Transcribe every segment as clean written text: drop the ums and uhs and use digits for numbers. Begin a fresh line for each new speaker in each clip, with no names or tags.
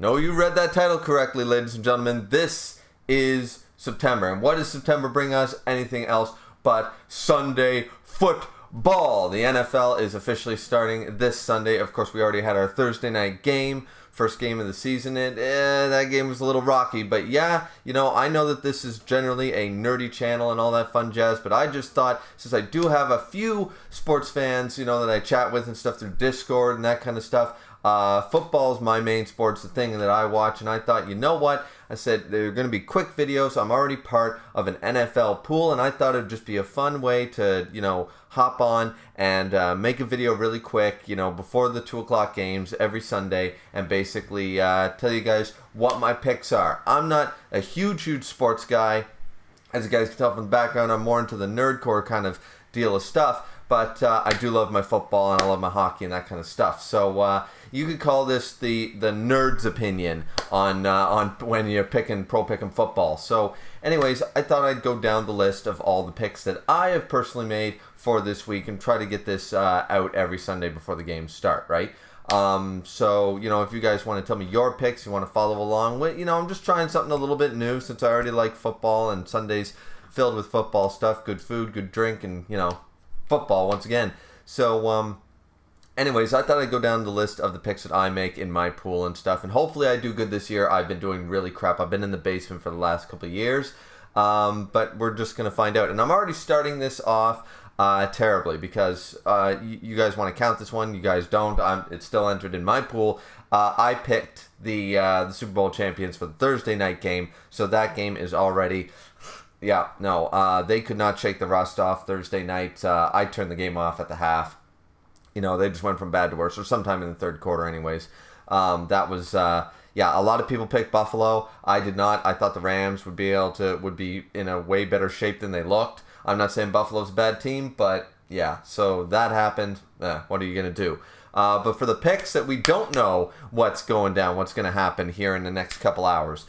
No, you read that title correctly, ladies and gentlemen. This is September. And what does September bring us? Anything else but Sunday football. The NFL is officially starting this Sunday. Of course, we already had our Thursday night game. First game of the season. That game was a little rocky. But yeah, I know that this is generally a nerdy channel and all that fun jazz. But I just thought, since I do have a few sports fans, that I chat with and stuff through Discord and that kind of stuff, football is my main sports, the thing that I watch, and I thought, you know what? I said they're going to be quick videos. I'm already part of an NFL pool, and I thought it'd just be a fun way to, hop on and make a video really quick, before the 2 o'clock games every Sunday, and basically tell you guys what my picks are. I'm not a huge sports guy. As you guys can tell from the background, I'm more into the nerdcore kind of deal of stuff. But I do love my football and I love my hockey and that kind of stuff. So you could call this the nerd's opinion on when you're picking football. So anyways, I thought I'd go down the list of all the picks that I have personally made for this week and try to get this out every Sunday before the games start, right? So, if you guys want to tell me your picks, you want to follow along with, I'm just trying something a little bit new since I already like football and Sundays filled with football stuff, good food, good drink, and, football once again. So anyways, I thought I'd go down the list of the picks that I make in my pool and stuff, and hopefully I do good this year. I've been doing really crap. I've been in the basement for the last couple of years, but we're just going to find out. And I'm already starting this off terribly because you guys want to count this one. You guys don't. It's still entered in my pool. I picked the Super Bowl champions for the Thursday night game, so that game is already... Yeah, no, they could not shake the rust off Thursday night. I turned the game off at the half. They just went from bad to worse, or sometime in the third quarter anyways. That was, a lot of people picked Buffalo. I did not. I thought the Rams would be in a way better shape than they looked. I'm not saying Buffalo's a bad team, but yeah, so that happened. What are you going to do? But for the picks that we don't know what's going down, what's going to happen here in the next couple hours,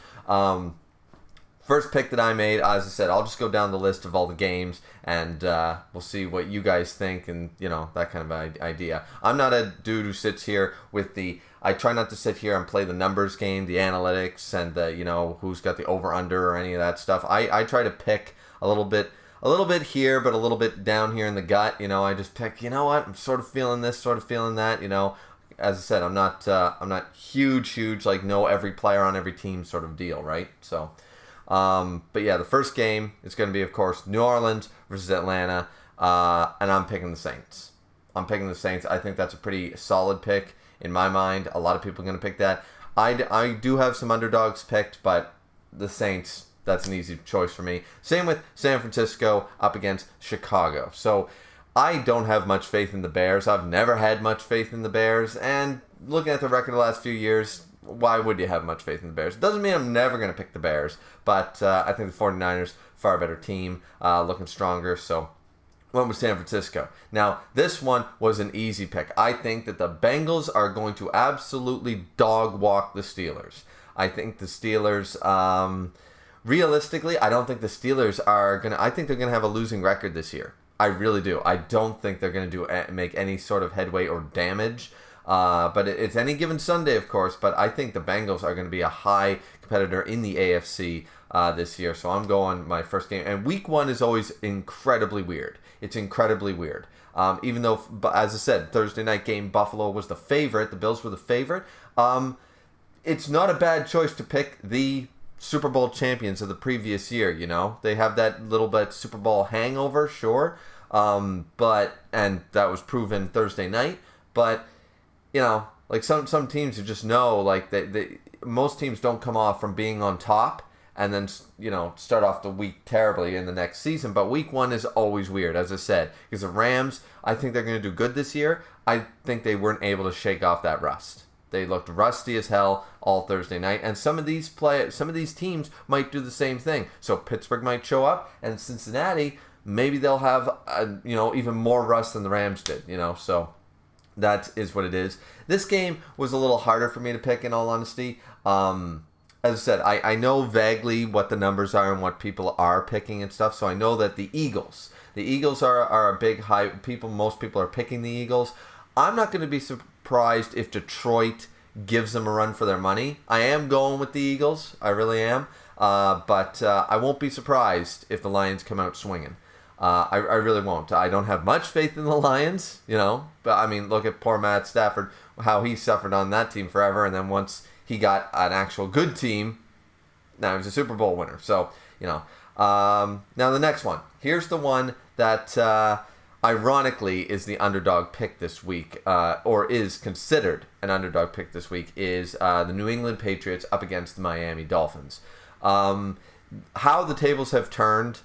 first pick that I made, as I said, I'll just go down the list of all the games, and we'll see what you guys think, and, that kind of idea. I'm not a dude who sits here with I try not to sit here and play the numbers game, the analytics, and the, who's got the over-under or any of that stuff. I try to pick a little bit here, but a little bit down here in the gut. I just pick, what, I'm sort of feeling this, sort of feeling that, As I said, I'm not huge, like know every player on every team sort of deal, right? So... but yeah, the first game is going to be, of course, New Orleans versus Atlanta, and I'm picking the Saints. I think that's a pretty solid pick in my mind. A lot of people are going to pick that. I do have some underdogs picked, but the Saints, that's an easy choice for me. Same with San Francisco up against Chicago. So I don't have much faith in the Bears. I've never had much faith in the Bears, and looking at the record the last few years, why would you have much faith in the Bears? It doesn't mean I'm never going to pick the Bears, but I think the 49ers, far better team, looking stronger, so went with San Francisco. Now, this one was an easy pick. I think that the Bengals are going to absolutely dog walk the Steelers. I think the Steelers, realistically, I don't think the Steelers are going to, I think they're going to have a losing record this year. I really do. I don't think they're going to make any sort of headway or damage. But it's any given Sunday, of course. But I think the Bengals are going to be a high competitor in the AFC this year. So I'm going my first game. And week one is always incredibly weird. It's incredibly weird. Even though, as I said, Thursday night game, Buffalo was the favorite. The Bills were the favorite. It's not a bad choice to pick the Super Bowl champions of the previous year, They have that little bit Super Bowl hangover, sure. And that was proven Thursday night. But... like some teams you just know, like most teams don't come off from being on top and then, start off the week terribly in the next season. But week one is always weird, as I said, because the Rams, I think they're going to do good this year. I think they weren't able to shake off that rust. They looked rusty as hell all Thursday night, and some of these teams might do the same thing. So Pittsburgh might show up, and Cincinnati, maybe they'll have, even more rust than the Rams did, so... That is what it is. This game was a little harder for me to pick, in all honesty. As I said, I know vaguely what the numbers are and what people are picking and stuff, so I know that the Eagles are a big high... Most people are picking the Eagles. I'm not going to be surprised if Detroit gives them a run for their money. I am going with the Eagles. I really am. But I won't be surprised if the Lions come out swinging. I really won't. I don't have much faith in the Lions, But, I mean, look at poor Matt Stafford, how he suffered on that team forever. And then once he got an actual good team, now he's a Super Bowl winner. So, now the next one. Here's the one that, ironically, is the underdog pick this week, or is considered an underdog pick this week, is the New England Patriots up against the Miami Dolphins. How the tables have turned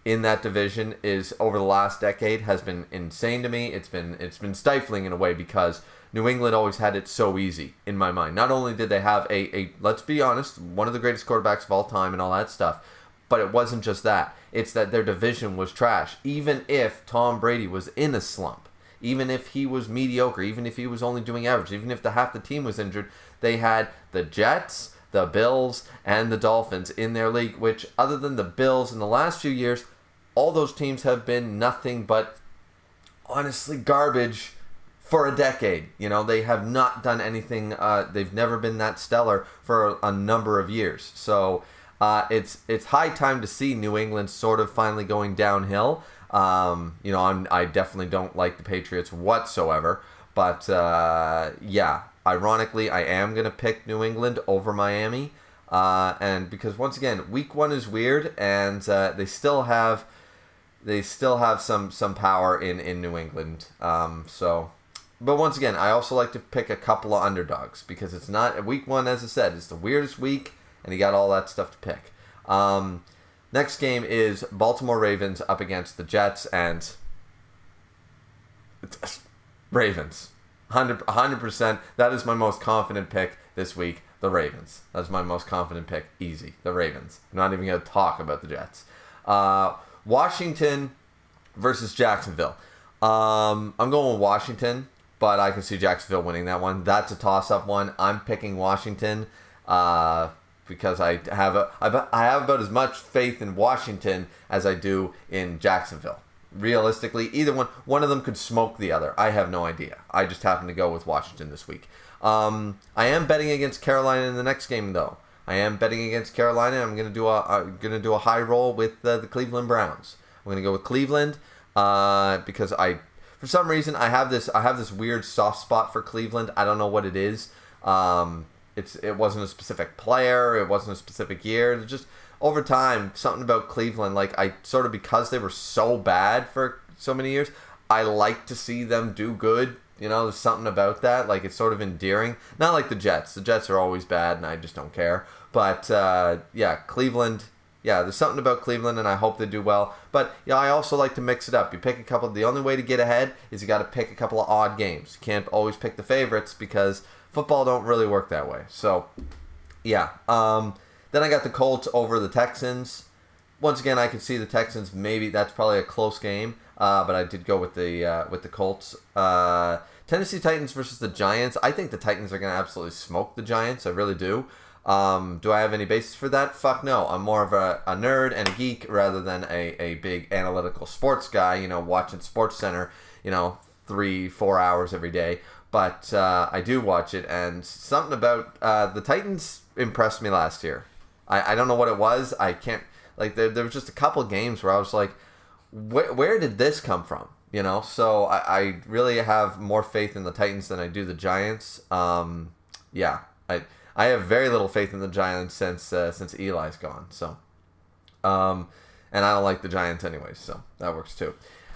in that division is over the last decade has been insane to me. It's been stifling in a way because New England always had it so easy in my mind. Not only did they have a let's be honest, one of the greatest quarterbacks of all time and all that stuff, but it wasn't just that. It's that their division was trash. Even if Tom Brady was in a slump, even if he was mediocre, even if he was only doing average, even if half the team was injured, they had the Jets, the Bills, and the Dolphins in their league, which other than the Bills in the last few years, all those teams have been nothing but honestly garbage for a decade. They have not done anything. They've never been that stellar for a number of years. So it's high time to see New England sort of finally going downhill. I definitely don't like the Patriots whatsoever. But ironically, I am going to pick New England over Miami. And because once again, week 1 is weird, and they still have some power in New England. But once again, I also like to pick a couple of underdogs because it's not week 1, as I said, it's the weirdest week, and you got all that stuff to pick. Next game is Baltimore Ravens up against the Jets, and Ravens. 100%. That is my most confident pick this week. The Ravens. That's my most confident pick. Easy. The Ravens. I'm not even going to talk about the Jets. Washington versus Jacksonville. I'm going with Washington, but I can see Jacksonville winning that one. That's a toss-up one. I'm picking Washington because I have about as much faith in Washington as I do in Jacksonville. Realistically, either one of them could smoke the other. I have no idea. I just happen to go with Washington this week. I am betting against Carolina in the next game, though. I am betting against Carolina. I'm gonna do a high roll with the Cleveland Browns. I'm gonna go with Cleveland because for some reason I have this weird soft spot for Cleveland. I don't know what it is. It wasn't a specific player. It wasn't a specific year. It's just over time, something about Cleveland, because they were so bad for so many years, I like to see them do good. There's something about that. It's sort of endearing. Not like the Jets. The Jets are always bad, and I just don't care. But, Cleveland. Yeah, there's something about Cleveland, and I hope they do well. But, I also like to mix it up. You pick a couple. The only way to get ahead is you got to pick a couple of odd games. You can't always pick the favorites because football don't really work that way. So, yeah. Then I got the Colts over the Texans. Once again, I can see the Texans. Maybe that's probably a close game, but I did go with the Colts. Tennessee Titans versus the Giants. I think the Titans are going to absolutely smoke the Giants. I really do. Do I have any basis for that? Fuck no. I'm more of a nerd and a geek rather than a big analytical sports guy. Watching SportsCenter. 3-4 hours every day. But I do watch it, and something about the Titans impressed me last year. I don't know what it was. I can't, there was just a couple games where I was like, where did this come from? So I really have more faith in the Titans than I do the Giants. I have very little faith in the Giants since Eli's gone. So, and I don't like the Giants anyways, so that works too.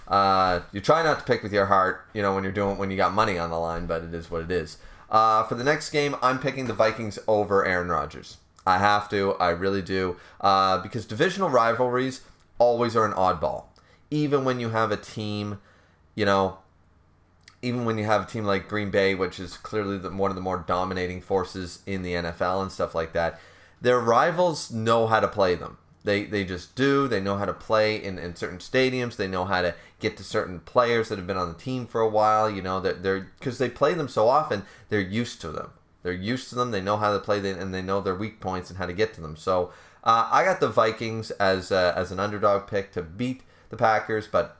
You try not to pick with your heart, when you got money on the line, but it is what it is. For the next game, I'm picking the Vikings over Aaron Rodgers. I have to. I really do. Because divisional rivalries always are an oddball. Even when you have a team, even when you have a team like Green Bay, which is clearly one of the more dominating forces in the NFL and stuff like that, their rivals know how to play them. They just do. They know how to play in certain stadiums. They know how to get to certain players that have been on the team for a while. Because they play them so often, they're used to them. They're used to them. They know how to play them, and they know their weak points and how to get to them. So I got the Vikings as an underdog pick to beat the Packers, but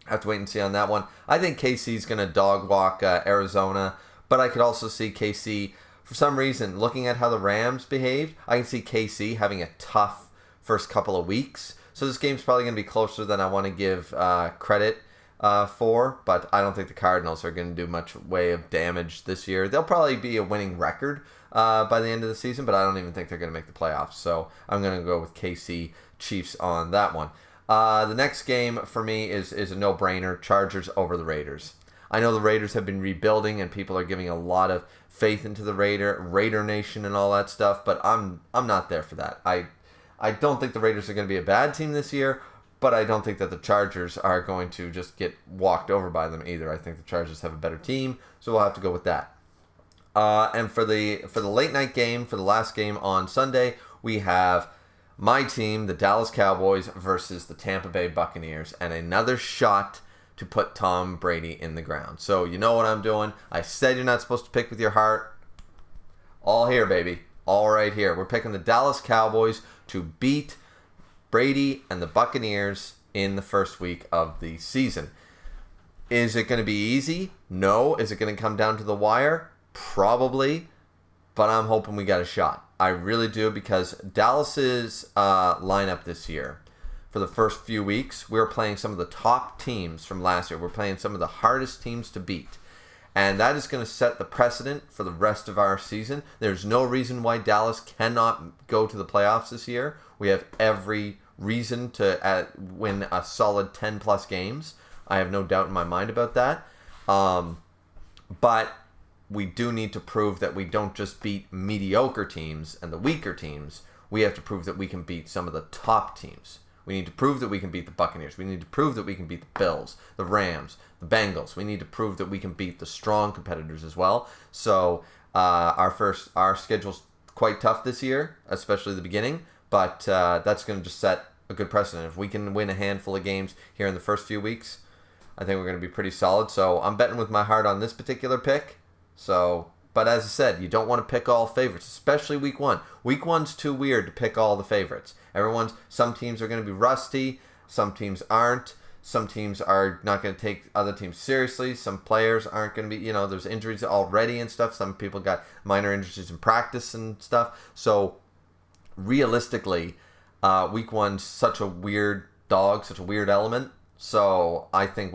I have to wait and see on that one. I think KC's going to dog walk Arizona, but I could also see KC for some reason, looking at how the Rams behaved, I can see KC having a tough first couple of weeks. So this game's probably going to be closer than I want to give credit for, but I don't think the Cardinals are going to do much way of damage this year. They'll probably be a winning record by the end of the season, but I don't even think they're going to make the playoffs. So I'm going to go with KC Chiefs on that one. The next game for me is a no-brainer, Chargers over the Raiders. I know the Raiders have been rebuilding and people are giving a lot of faith into the Raider Nation and all that stuff, but I'm not there for that. I don't think the Raiders are going to be a bad team this year, but I don't think that the Chargers are going to just get walked over by them either. I think the Chargers have a better team, so we'll have to go with that. And for the late night game, for the last game on Sunday, we have my team, the Dallas Cowboys, versus the Tampa Bay Buccaneers, and another shot to put Tom Brady in the ground. So you know what I'm doing. I said you're not supposed to pick with your heart. All here, baby. All right here. We're picking the Dallas Cowboys to beat Brady and the Buccaneers in the first week of the season. Is it going to be easy? No. Is it going to come down to the wire? Probably. But I'm hoping we got a shot. I really do, because Dallas's lineup this year, for the first few weeks, we were playing some of the top teams from last year. We're playing some of the hardest teams to beat. And that is going to set the precedent for the rest of our season. There's no reason why Dallas cannot go to the playoffs this year. We have every reason to win a solid 10-plus games. I have no doubt in my mind about that. But we do need to prove that we don't just beat mediocre teams and the weaker teams. We have to prove that we can beat some of the top teams. We need to prove that we can beat the Buccaneers. We need to prove that we can beat the Bills, the Rams, the Bengals. We need to prove that we can beat the strong competitors as well. So our schedule's quite tough this year, especially the beginning. But that's going to just set a good precedent. If we can win a handful of games here in the first few weeks, I think we're going to be pretty solid. So I'm betting with my heart on this particular pick. But as I said, you don't want to pick all favorites, especially week one. Week one's too weird to pick all the favorites. Some teams are going to be rusty, some teams aren't. Some teams are not going to take other teams seriously. Some players aren't going to be, there's injuries already and stuff. Some people got minor injuries in practice and stuff. So realistically, week one's such a weird dog, such a weird element. So I think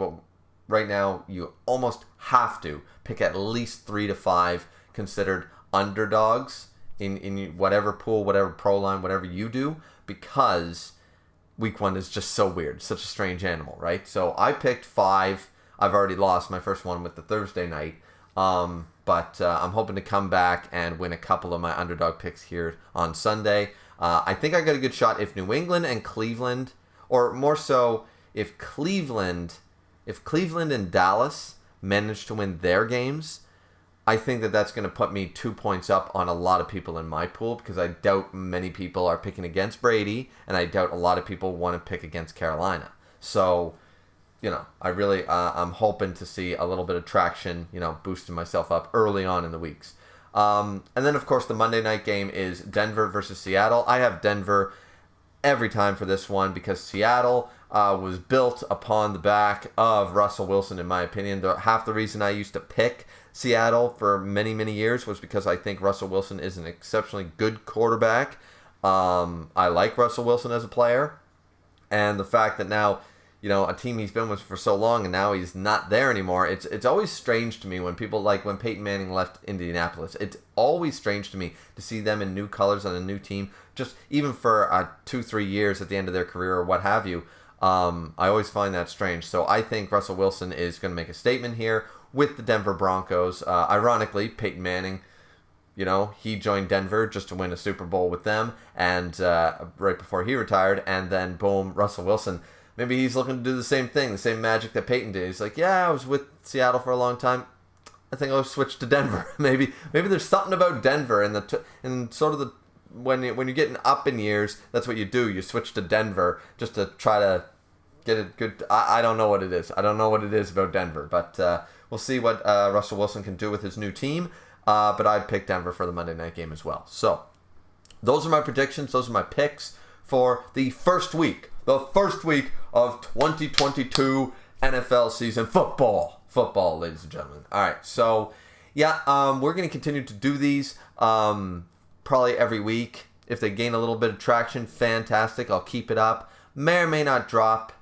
right now you almost have to pick at least 3 to 5 considered underdogs in whatever pool, whatever pro line, whatever you do, because week one is just so weird, such a strange animal, right? So I picked 5. I've already lost my first one with the Thursday night, but I'm hoping to come back and win a couple of my underdog picks here on Sunday. I think I got a good shot if New England and Cleveland, or more so if Cleveland and Dallas manage to win their games, I think that's going to put me 2 points up on a lot of people in my pool, because I doubt many people are picking against Brady, and I doubt a lot of people want to pick against Carolina. So, I'm hoping to see a little bit of traction, boosting myself up early on in the weeks. And then, of course, the Monday night game is Denver versus Seattle. I have Denver every time for this one, because Seattle was built upon the back of Russell Wilson, in my opinion. Half the reason I used to pick Seattle for many, many years was because I think Russell Wilson is an exceptionally good quarterback. I like Russell Wilson as a player. And the fact that now, a team he's been with for so long and now he's not there anymore, it's always strange to me when people, like when Peyton Manning left Indianapolis, it's always strange to me to see them in new colors on a new team, just even for 2-3 years at the end of their career or what have you. I always find that strange. So I think Russell Wilson is going to make a statement here with the Denver Broncos. Ironically, Peyton Manning, he joined Denver just to win a Super Bowl with them, and right before he retired, and then boom, Russell Wilson. Maybe he's looking to do the same thing, the same magic that Peyton did. He's like, yeah, I was with Seattle for a long time. I think I'll switch to Denver. maybe there's something about Denver and sort of when you're getting up in years, that's what you do. You switch to Denver just to try to get it good. I don't know what it is. I don't know what it is about Denver, but we'll see what Russell Wilson can do with his new team. But I'd pick Denver for the Monday night game as well. So those are my predictions. Those are my picks for the first week of 2022 NFL season football, ladies and gentlemen. All right, so Yeah, we're going to continue to do these probably every week. If they gain a little bit of traction, fantastic. I'll keep it up. May or may not drop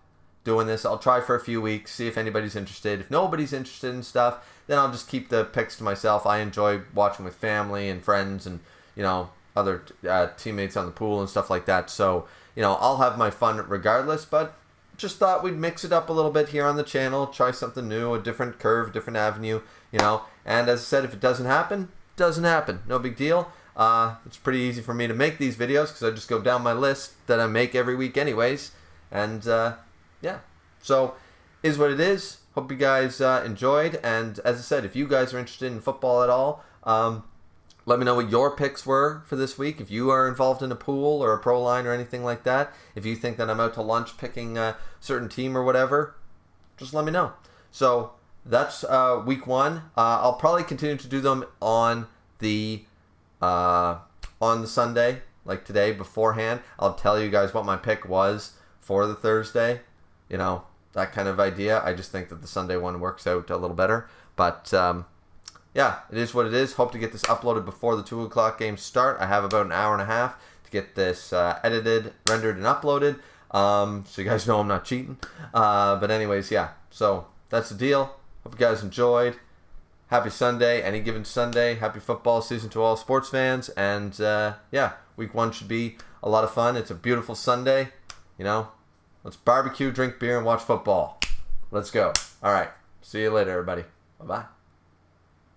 doing this. I'll try for a few weeks, see if anybody's interested. If nobody's interested in stuff, then I'll just keep the picks to myself. I enjoy watching with family and friends and, other teammates on the pool and stuff like that. So, I'll have my fun regardless, but just thought we'd mix it up a little bit here on the channel, try something new, a different curve, different avenue, And as I said, if it doesn't happen, it doesn't happen. No big deal. It's pretty easy for me to make these videos because I just go down my list that I make every week anyways. And, yeah. So, is what it is. Hope you guys enjoyed. And as I said, if you guys are interested in football at all, let me know what your picks were for this week. If you are involved in a pool or a pro line or anything like that, if you think that I'm out to lunch picking a certain team or whatever, just let me know. So that's week 1. I'll probably continue to do them on the Sunday, like today beforehand. I'll tell you guys what my pick was for the Thursday. That kind of idea. I just think that the Sunday one works out a little better. But yeah, it is what it is. Hope to get this uploaded before the 2 o'clock games start. I have about an hour and a half to get this edited, rendered, and uploaded. So you guys know I'm not cheating. But anyways, yeah. So that's the deal. Hope you guys enjoyed. Happy Sunday, any given Sunday. Happy football season to all sports fans. And yeah, week 1 should be a lot of fun. It's a beautiful Sunday. Let's barbecue, drink beer, and watch football. Let's go. All right. See you later, everybody. Bye-bye.